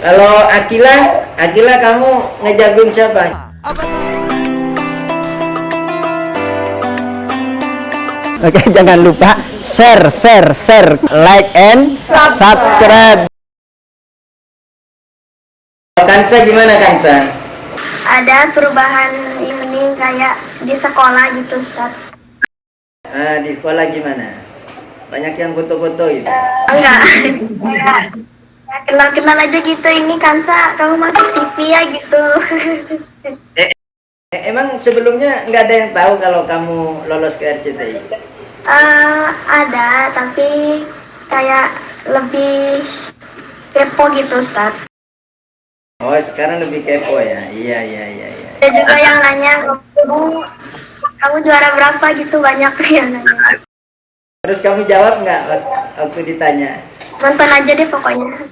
Kalau Akila kamu ngejagoin siapa? Oke, jangan lupa share, like and subscribe. Kansa gimana Kansa? Ada perubahan ini kayak di sekolah gitu, Ustaz. Di sekolah gimana? Banyak yang foto-foto gitu? Enggak, kayak ya kenal-kenal aja gitu. Ini Kansa, kamu masuk TV ya gitu. Emang sebelumnya nggak ada yang tahu kalau kamu lolos ke RCTI? Ada, tapi kayak lebih kepo gitu, Ustaz. Oh, sekarang lebih kepo ya? Iya. Ada juga yang nanya, kamu juara berapa gitu, banyak yang nanya. Terus kamu jawab nggak waktu ditanya? Nonton aja deh pokoknya.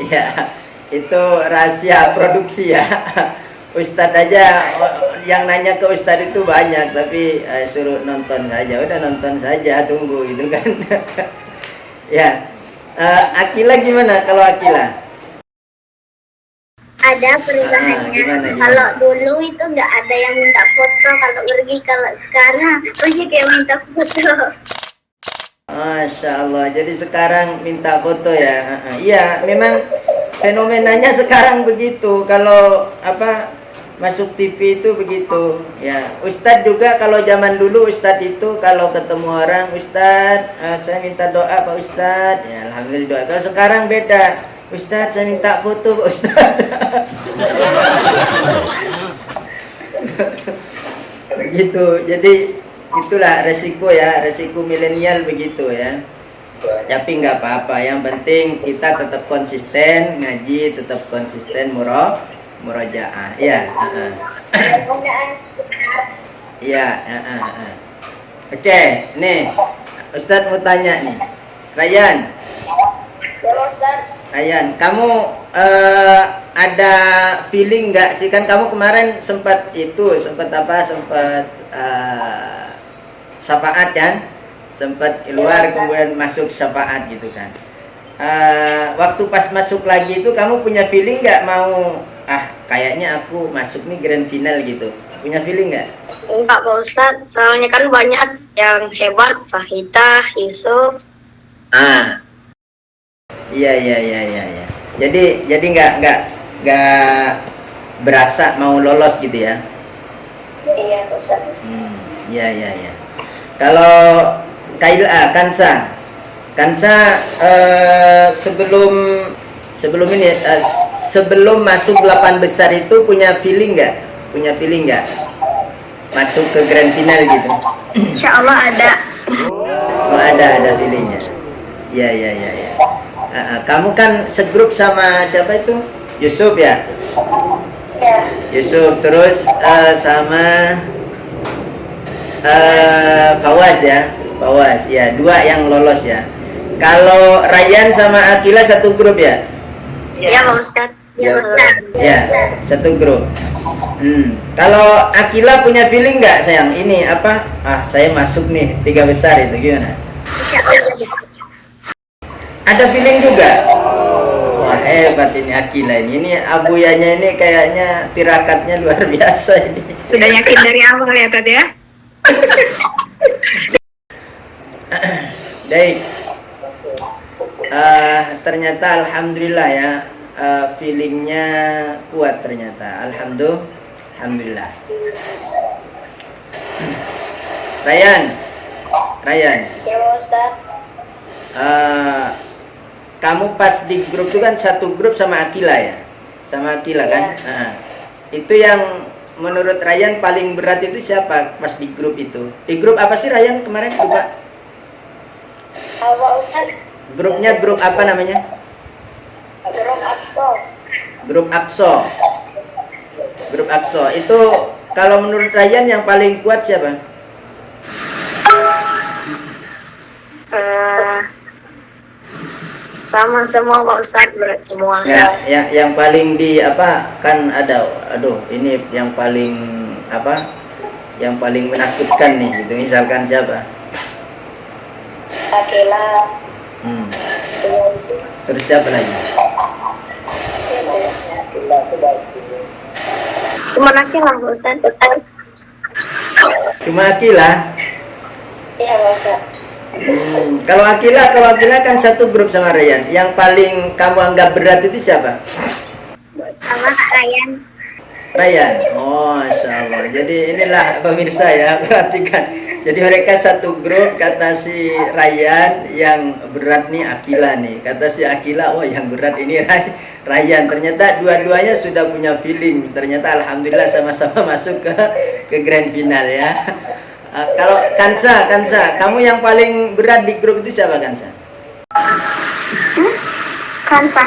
Iya, itu rahasia produksi ya. Ustadz aja yang nanya ke Ustadz itu banyak, tapi suruh nonton saja. Udah nonton saja, tunggu gitu kan. Ya, Akila gimana kalau Akila? Ada perubahannya. Gimana? Kalau dulu itu nggak ada yang minta foto kalau pergi, kalau sekarang pergi kayak minta foto. Masya Allah, jadi sekarang minta foto ya. Iya, memang fenomenanya sekarang begitu. Kalau masuk TV itu begitu. Ya, Ustadz juga kalau zaman dulu Ustadz itu kalau ketemu orang, Ustadz, saya minta doa Pak Ustadz. Ya, alhamdulillah. Kalau sekarang beda. Ustadz, saya minta foto Pak Ustadz. Begitu. Jadi itulah resiko milenial begitu ya. Tapi nggak apa-apa, yang penting kita tetap konsisten ngaji, tetap konsisten murojaah. Iya. Iya. Oke, nih Ustadz mau tanya nih, Ryan, kamu ada feeling nggak sih, kan kamu kemarin sempat syafaat kan, sempat keluar kemudian masuk syafaat gitu kan. Waktu pas masuk lagi itu kamu punya feeling nggak mau kayaknya aku masuk nih grand final gitu, punya feeling nggak? Enggak Pak Ustadz, soalnya kan banyak yang hebat, Fahita, Yusuf. Iya. Jadi nggak berasa mau lolos gitu ya? Iya Pak Ustadz. Iya. Kalau Kansa, sebelum masuk 8 besar itu punya feeling nggak? Masuk ke grand final gitu? Insya Allah ada. Oh, ada feelingnya. Iya. Kamu kan segrup sama siapa itu? Yusuf ya? Ya. Yusuf, terus sama Fawaz ya, 2 yang lolos ya. Kalau Ryan sama Akila satu grup ya? Iya Pak Ustadz. Iya Pak Ustadz. Ya, satu grup. Kalau Akila punya feeling nggak sayang? Ini saya masuk nih 3 besar itu gimana? Insya Allah. Ada feeling juga? Wah, hebat ini Akila ini abuyanya ini kayaknya tirakatnya luar biasa ini. Sudah yakin dari awal ya tadi ya? Baik. Ternyata alhamdulillah ya, feelingnya kuat ternyata. Alhamdulillah. Ryan. Ya Pak Ustadz. Kamu pas di grup itu kan satu grup sama Akila ya? Sama Akila kan? Itu yang menurut Ryan paling berat itu siapa pas di grup itu? Di grup apa sih Ryan kemarin? Coba. Apa Ustadz? Grupnya grup apa namanya? Grup Akso. Itu kalau menurut Ryan yang paling kuat siapa? Sama semua Pak Ustadz, berat semua. Ya, yang paling kan ada, ini yang paling yang paling menakutkan nih gitu, misalkan siapa? Akila. Terus siapa lagi? Cuma Akila Pak Ustadz. Cuma Akila. Iya Pak Ustadz. Kalau Akila kan satu grup sama Rayyan. Yang paling kamu anggap berat itu siapa? Sama Kak Ryan. Rayyan. Oh, Masya Allah. Jadi inilah pemirsa ya, perhatikan. Jadi mereka satu grup, kata si Rayyan, yang berat nih Akila nih. Kata si Akila, oh yang berat ini Rayyan. Ternyata dua-duanya sudah punya feeling. Ternyata alhamdulillah sama-sama masuk ke grand final ya. Kalau Kansa, kamu yang paling berat di grup itu siapa, Kansa? Kansa.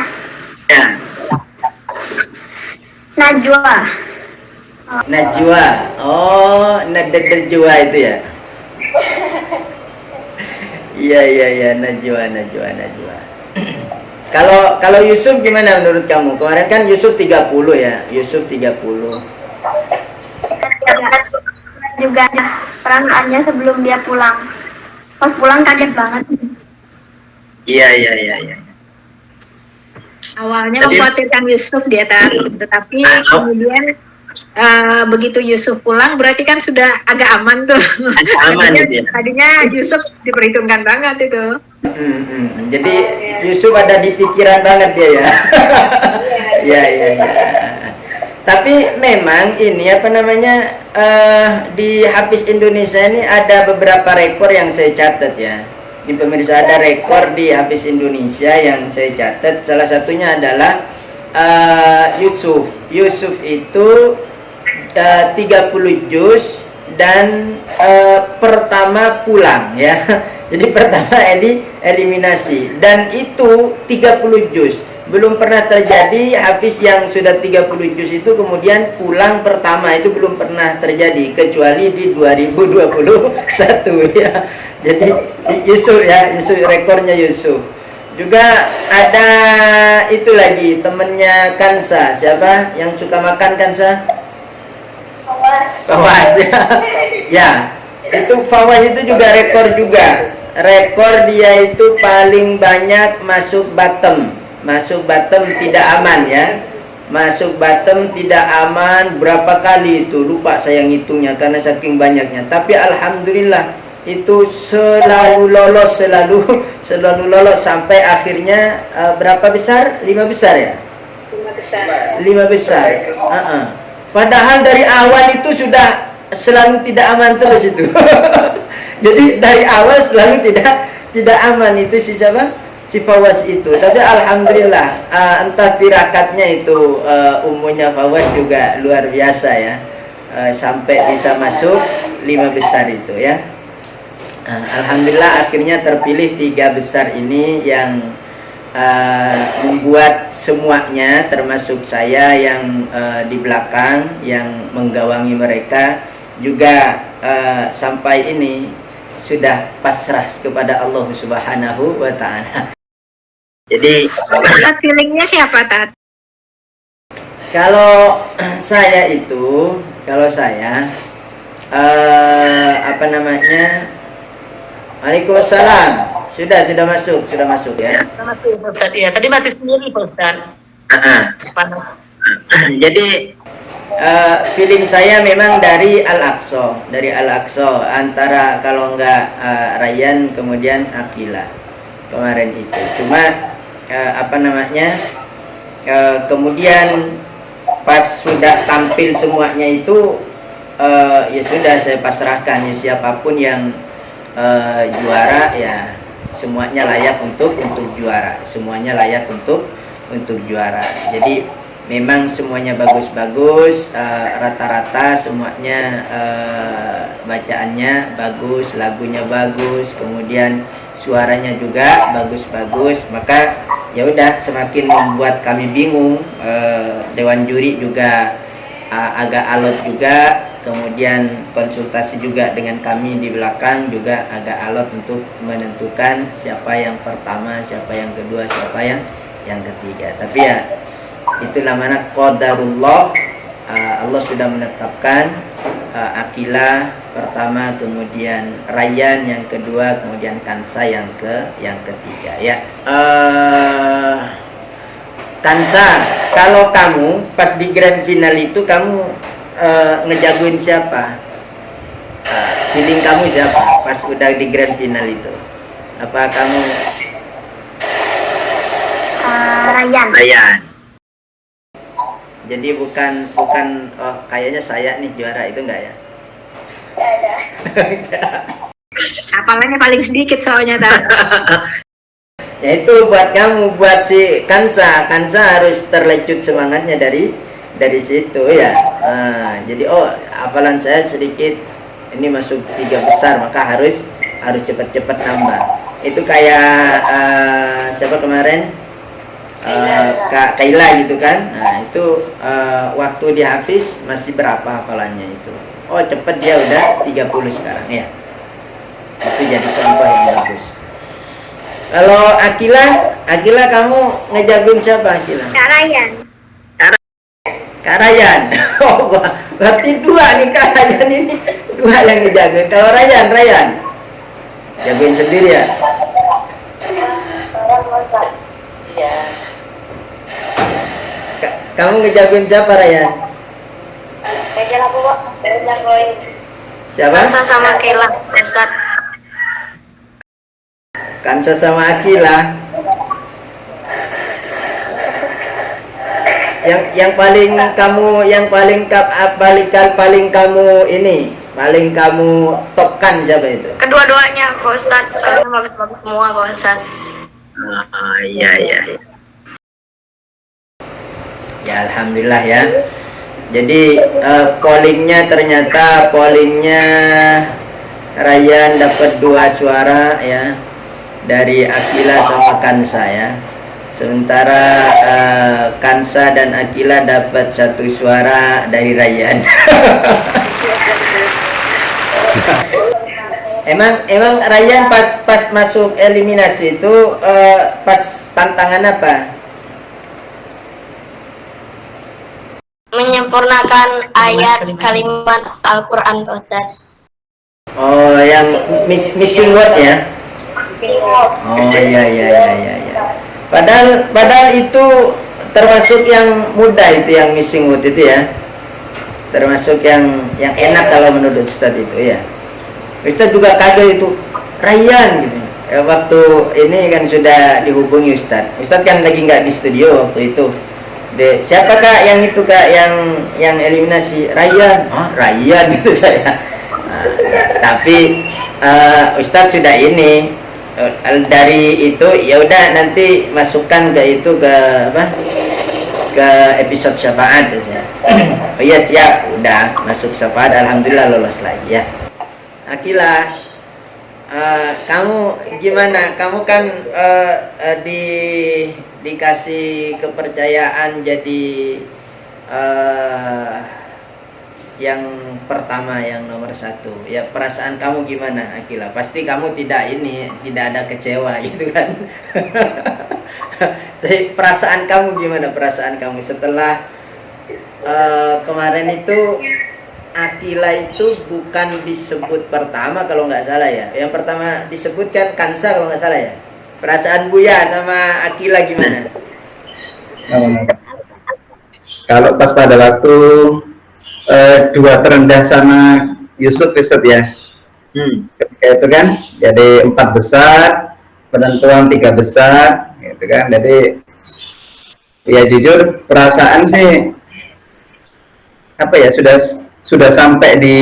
Ya. Najwa. Oh, Najwa itu ya. Iya, Najwa. Kalau Yusuf gimana menurut kamu? Kemarin kan Yusuf 30 ya. Yusuf 30. Juga perasaannya sebelum dia pulang. Pas pulang kaget banget. Iya. Awalnya Jadi- mengkhawatirkan Yusuf dia, tetapi kemudian begitu Yusuf pulang berarti kan sudah agak aman tuh. Aman gitu ya. Tadinya Yusuf diperhitungkan banget itu. Jadi Yusuf ada di pikiran banget dia ya. Iya. Tapi memang ini apa namanya, di Hafiz Indonesia ini ada beberapa rekor yang saya catat ya. Di pemirsa ada rekor di Hafiz Indonesia yang saya catat. Salah satunya adalah Yusuf. Yusuf itu 30 juz dan pertama pulang ya. Jadi pertama eliminasi dan itu 30 juz. Belum pernah terjadi Hafiz yang sudah 30 juz itu kemudian pulang pertama, itu belum pernah terjadi kecuali di 2021 ya. Jadi Yusuf rekornya Yusuf. Juga ada itu lagi temennya Kansa, siapa yang suka makan Kansa? Fawas ya. Ya, itu Fawas itu juga rekor juga. Rekor dia itu paling banyak masuk bottom tidak aman ya. Masuk bottom tidak aman berapa kali itu lupa saya ngitungnya karena saking banyaknya. Tapi alhamdulillah itu selalu lolos sampai akhirnya berapa besar? 5 besar ya? 5 besar. Padahal dari awal itu sudah selalu tidak aman terus itu. Jadi dari awal selalu tidak aman itu si siapa? Si Fawas itu. Tapi alhamdulillah entah tirakatnya itu umumnya Fawas juga luar biasa ya. Sampai bisa masuk 5 besar itu ya. Alhamdulillah akhirnya terpilih 3 besar ini yang membuat semuanya termasuk saya yang di belakang yang menggawangi mereka juga sampai ini sudah pasrah kepada Allah Subhanahu wa Ta'ala. Jadi Feelingnya siapa, Tat? kalau saya apa namanya, Waalaikumsalam. Sudah masuk ya. Masuk Pak Ustadz, ya tadi mati sendiri Pak Ustadz. Panas. Jadi feeling saya memang dari Al-Aqsa, antara kalau enggak Rayyan kemudian Akila kemarin itu. Cuma apa namanya, kemudian pas sudah tampil semuanya itu ya sudah saya pasrahkan ya, siapapun yang juara ya semuanya layak untuk juara, jadi memang semuanya bagus-bagus, rata-rata semuanya bacaannya bagus, lagunya bagus, kemudian suaranya juga bagus-bagus. Maka ya udah semakin membuat kami bingung. Dewan juri juga agak alot juga, kemudian konsultasi juga dengan kami di belakang juga agak alot untuk menentukan siapa yang pertama, siapa yang kedua, siapa yang ketiga. Tapi ya itulah mana qadarullah, Allah sudah menetapkan Akila pertama, kemudian Rayyan yang kedua, kemudian Kansa yang ketiga ya. Kansa, kalau kamu pas di grand final itu kamu ngejagoin siapa? Feeling kamu siapa pas udah di grand final itu? Apa kamu Ryan. Ryan? Jadi bukan oh, kayaknya saya nih juara itu enggak ya? Hafalannya paling sedikit soalnya tak. Ya itu buat kamu, buat si Kansa harus terlecut semangatnya dari situ ya. Jadi oh hafalan saya sedikit, ini masuk 3 besar maka harus cepat-cepat nambah. Itu kayak siapa kemarin Kak Kaila gitu kan. Nah itu waktu di Hafiz masih berapa hafalannya itu? Oh cepet dia udah 30 sekarang ya. Itu jadi contoh yang bagus. Kalau Akila kamu ngejagoin siapa Akila? Kak Ryan. Kak Ryan. Oh, berarti 2 nih Kak Ryan ini. 2 yang ngejagoin. Kalau Ryan jagoin sendiri ya? Iya. Kamu ngejagoin siapa Ryan? Ngejar aku kok. Jagoin. Siapa? Kansa sama Kela, Ustaz. Kansa sama Akila. Yang paling kamu topkan siapa itu? Kedua-duanya Pak Ustaz, soalnya bagus-bagus semua Pak Ustaz. Iya. Ya alhamdulillah ya. Jadi pollingnya Ryan dapat 2 suara ya dari Akila sama Kansa ya. Sementara Kansa dan Akila dapat 1 suara dari Ryan. Emang Ryan pas masuk eliminasi itu pas tantangan apa? Menyempurnakan ayat kalimat Al-Quran Ustaz. Oh yang missing word ya? Oh iya. Padahal itu termasuk yang mudah itu yang missing word itu ya. Termasuk yang enak kalau menurut Ustadz itu ya. Ustadz juga kaget itu Ryan gitu. Waktu ini kan sudah dihubungi Ustadz kan lagi nggak di studio waktu itu. Siapa Kak yang itu Kak yang eliminasi? Ryan. Oh Ryan gitu saya. Tapi Ustadz sudah ini dari itu ya udah nanti masukkan ke itu ke episode syafaat ya. Oh iya siap, udah masuk syafaat, alhamdulillah lolos lagi ya. Akila, kamu gimana? Kamu kan dikasih kepercayaan jadi yang pertama, yang nomor 1 ya. Perasaan kamu gimana Akila? Pasti kamu tidak ada kecewa gitu kan. Tapi perasaan kamu gimana? Perasaan kamu setelah kemarin itu Akila itu bukan disebut pertama kalau nggak salah ya. Yang pertama disebutkan Kansa kalau nggak salah ya. Perasaan Buya sama Akila gimana? Kalau pas pada waktu 2 terendah sama Yusuf Ustaz ya. Ketika itu kan jadi 4 besar, penentuan 3 besar gitu kan. Jadi ya jujur perasaan sih apa ya, sudah sampai di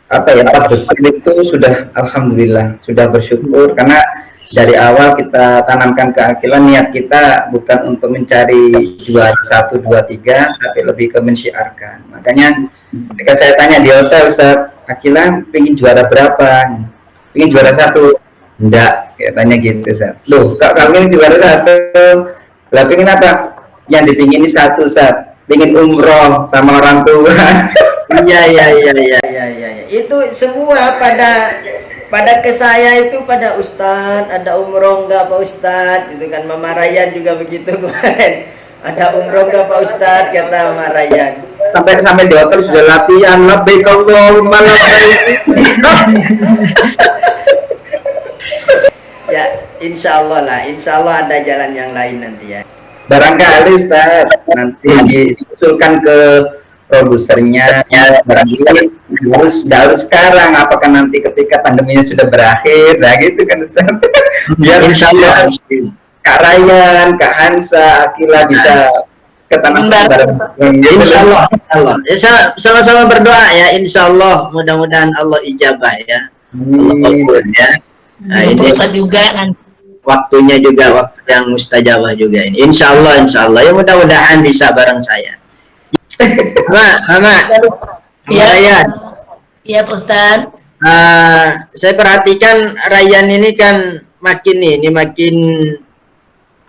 apa ya, 4 besar itu sudah alhamdulillah, sudah bersyukur karena dari awal kita tanamkan ke Akila, niat kita bukan untuk mencari juara 1, 2, 3, tapi lebih ke mensyiarkan. Makanya ketika saya tanya di hotel, Ustaz, Akila pengen juara berapa? Pengen juara 1? Enggak, katanya gitu, Ustaz. Loh, kalau pengen juara 1, lah pengen apa? Yang dipingin 1, Ustaz, pengen umroh sama orang tua. Iya. Itu semua pada ke saya itu pada Ustadz, ada umroh enggak Pak Ustadz gitu kan. Mama Ryan juga begitu kemarin, ada umroh enggak Pak Ustadz, kata Mama Ryan. Sampai di hotel sudah latihan labbaik Allahumma labbaik. Ya insya Allah ada jalan yang lain nanti ya. barangkali Ustaz nanti diusulkan ke produsernya, barangkali harus sekarang, apakah nanti ketika pandeminya sudah berakhir, nah gitu kan Ustaz. Biar Insya Allah. Kak Ryan, Kak Hansa, Akila bisa ke tanah bareng. Insya Allah, insya Allah. Ya, sama-sama berdoa ya. Insya Allah, mudah-mudahan Allah ijabah ya. Allah kabul ya. Nah, ini Ustaz juga nanti. waktunya juga waktu yang mustajabah juga ini. Insya Allah, insya Allah. Ya mudah-mudahan bisa bareng saya. Mama, Iya. Ryan. Iya Pak Ustaz. Saya perhatikan Ryan ini kan makin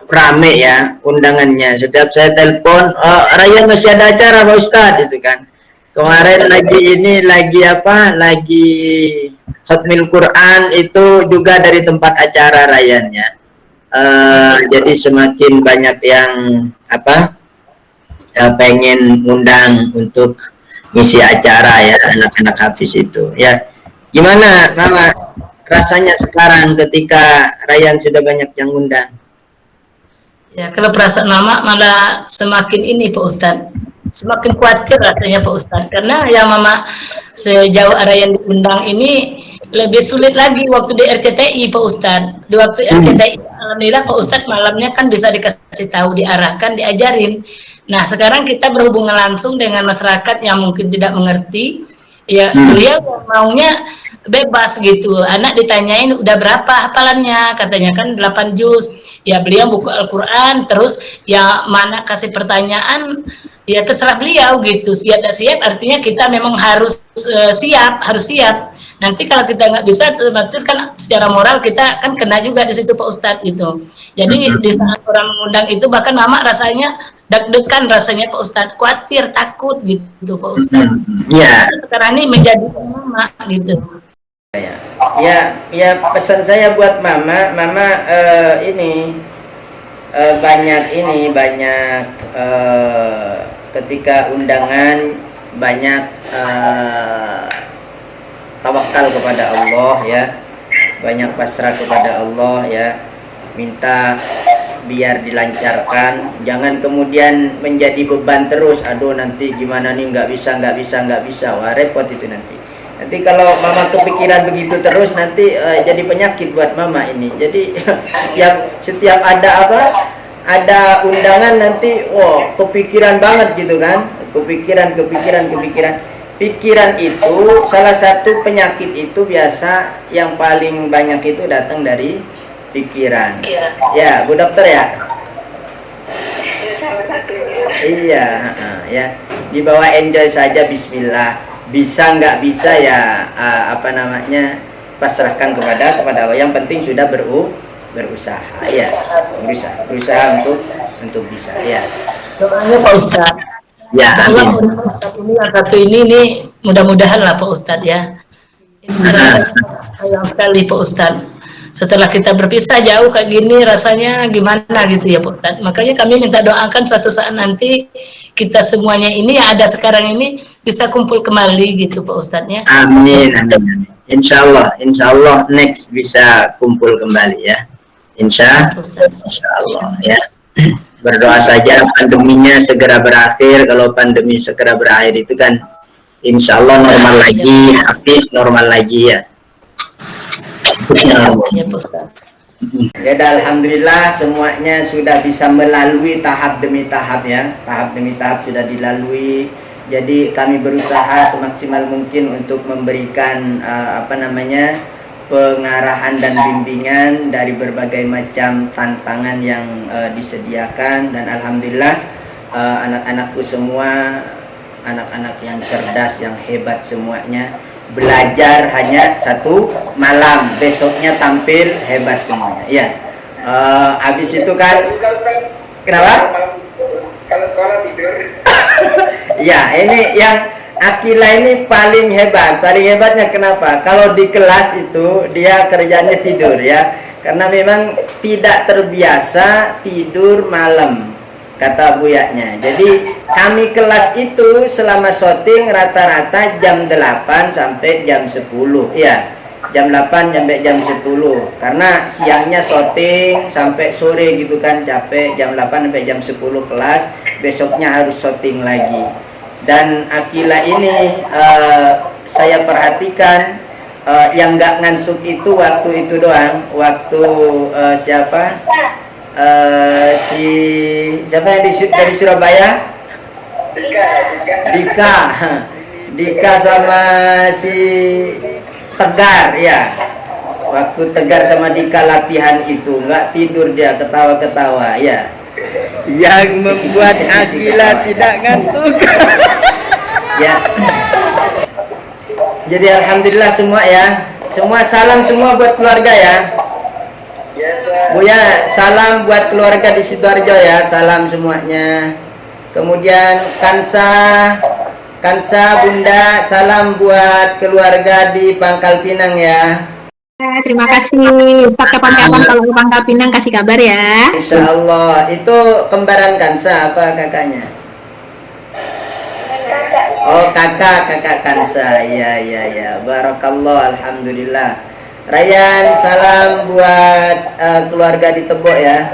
rame ya undangannya. Setiap saya telepon, oh, Ryan masih ada acara Pak Ustadz itu kan. Kemarin lagi khatmil Quran itu juga dari tempat acara Ryan ya. Jadi semakin banyak yang pengen undang untuk ngisi acara ya anak-anak Hafiz itu ya. Gimana Mama rasanya sekarang ketika Ryan sudah banyak yang undang? Ya, kalau perasaan Mama malah semakin ini Pak Ustadz, semakin khawatir rasanya Pak Ustadz, karena yang Mama sejauh arah yang diundang ini lebih sulit lagi waktu di RCTI Pak Ustadz. Di waktu RCTI alhamdulillah Pak Ustadz malamnya kan bisa dikasih tahu, diarahkan, diajarin. Nah sekarang kita berhubungan langsung dengan masyarakat yang mungkin tidak mengerti. Ya beliau maunya bebas gitu. Anak ditanyain udah berapa hafalannya, katanya kan 8 juz. Ya beliau buku Al-Quran, terus ya mana kasih pertanyaan, ya terserah beliau gitu. Siap dan siap artinya kita memang harus siap. Nanti kalau kita nggak bisa, otomatis kan secara moral kita kan kena juga di situ Pak Ustadz gitu. Jadi di saat orang mengundang itu bahkan Mama rasanya deg-degan rasanya Pak Ustadz, khawatir, takut gitu Pak Ustadz. Ya. Sekarang ini menjadi Mama gitu. Ya pesan saya buat Mama banyak ketika undangan banyak tawakal kepada Allah ya, banyak pasrah kepada Allah ya, minta biar dilancarkan, jangan kemudian menjadi beban terus. Aduh nanti gimana nih, nggak bisa, wah repot itu nanti kalau Mama kepikiran begitu terus nanti jadi penyakit buat Mama ini. Jadi setiap ada undangan nanti kepikiran banget gitu kan, kepikiran. Pikiran itu salah satu penyakit itu biasa yang paling banyak itu datang dari pikiran. Ya, Bu Dokter ya. Iya, ya. Dibawa enjoy saja, Bismillah. Bisa nggak bisa ya pasrahkan kepada Allah. Yang penting sudah berusaha ya, berusaha untuk bisa ya. Doanya Pak Ustadz. Ya, amin. Satu ini mudah-mudahan lah Pak Ustadz ya. Sayang sekali Pak Ustadz. Setelah kita berpisah jauh kayak gini rasanya gimana gitu ya Pak Ustadz. Makanya kami minta doakan suatu saat nanti kita semuanya ini yang ada sekarang ini bisa kumpul kembali gitu Pak Ustadznya. Amin. Insya Allah next bisa kumpul kembali ya. Insya Allah ya. Berdoa saja pandeminya segera berakhir. Kalau pandemi segera berakhir itu kan insya Allah normal lagi, habis normal lagi ya. Ya, alhamdulillah semuanya sudah bisa melalui tahap demi tahap ya, tahap demi tahap sudah dilalui. Jadi kami berusaha semaksimal mungkin untuk memberikan pengarahan dan bimbingan dari berbagai macam tantangan yang disediakan, dan alhamdulillah anak-anakku semua anak-anak yang cerdas, yang hebat semuanya. Belajar hanya 1 malam, besoknya tampil hebat semuanya. Ya, habis itu kan kenapa? Kalau sekolah tidur. Ya, ini yang Akila ini paling hebat. Paling hebatnya kenapa? Kalau di kelas itu dia kerjanya tidur ya, karena memang tidak terbiasa tidur malam, kata buyaknya. Jadi kami kelas itu selama syuting rata-rata jam 8 sampai jam 10 ya. jam 8 sampai jam 10 karena siangnya syuting sampai sore gitu kan, capek. Jam 8 sampai jam 10 kelas, besoknya harus syuting lagi. Dan Akila ini saya perhatikan yang nggak ngantuk itu waktu itu doang, waktu siapa yang dari Surabaya, Dika sama si Tegar ya. Waktu Tegar sama Dika latihan itu nggak tidur dia, ketawa-ketawa ya. Yang membuat Akila tidak ngantuk. Ya. Jadi alhamdulillah semua ya. Semua salam semua buat keluarga ya. Buya, salam buat keluarga di Sidoarjo ya. Salam semuanya. Kemudian Kansa Bunda, salam buat keluarga di Pangkal Pinang ya. Terima kasih. Kapan-kapan kalau ke Pangkal Pinang kasih kabar ya. Insya Allah. Itu kembaran Kansa apa kakaknya? Oh kakak Kansa. Ya. Barakallah, alhamdulillah. Rayyan, salam buat keluarga di Tebok ya.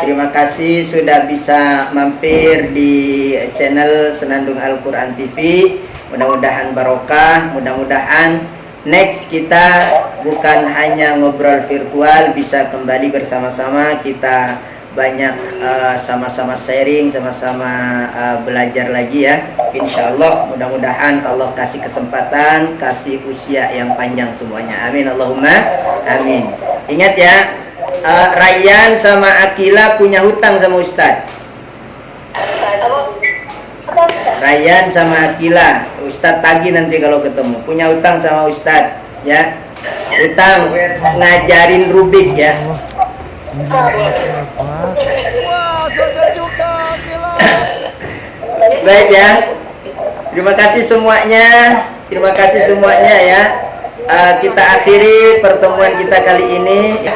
Terima kasih sudah bisa mampir di channel Senandung Al-Quran TV. Mudah-mudahan barokah, mudah-mudahan next kita bukan hanya ngobrol virtual, bisa kembali bersama-sama, kita banyak sama-sama sharing, sama-sama belajar lagi ya. Insya Allah, mudah-mudahan Allah kasih kesempatan, kasih usia yang panjang semuanya. Amin Allahumma amin. Ingat ya, Rayyan sama Akila punya hutang sama Ustadz. Rayyan sama Akila, Ustadz tagih nanti kalau ketemu. Punya hutang sama Ustadz ya. Hutang ngajarin Rubik ya. Baik ya. Terima kasih semuanya. Terima kasih semuanya ya. Kita akhiri pertemuan kita kali ini.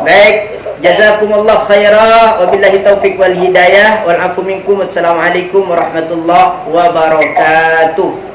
Baik, jazakumullah khairah, wabillahi taufiq wal hidayah, wal afu minkum. Assalamualaikum warahmatullahi wabarakatuh.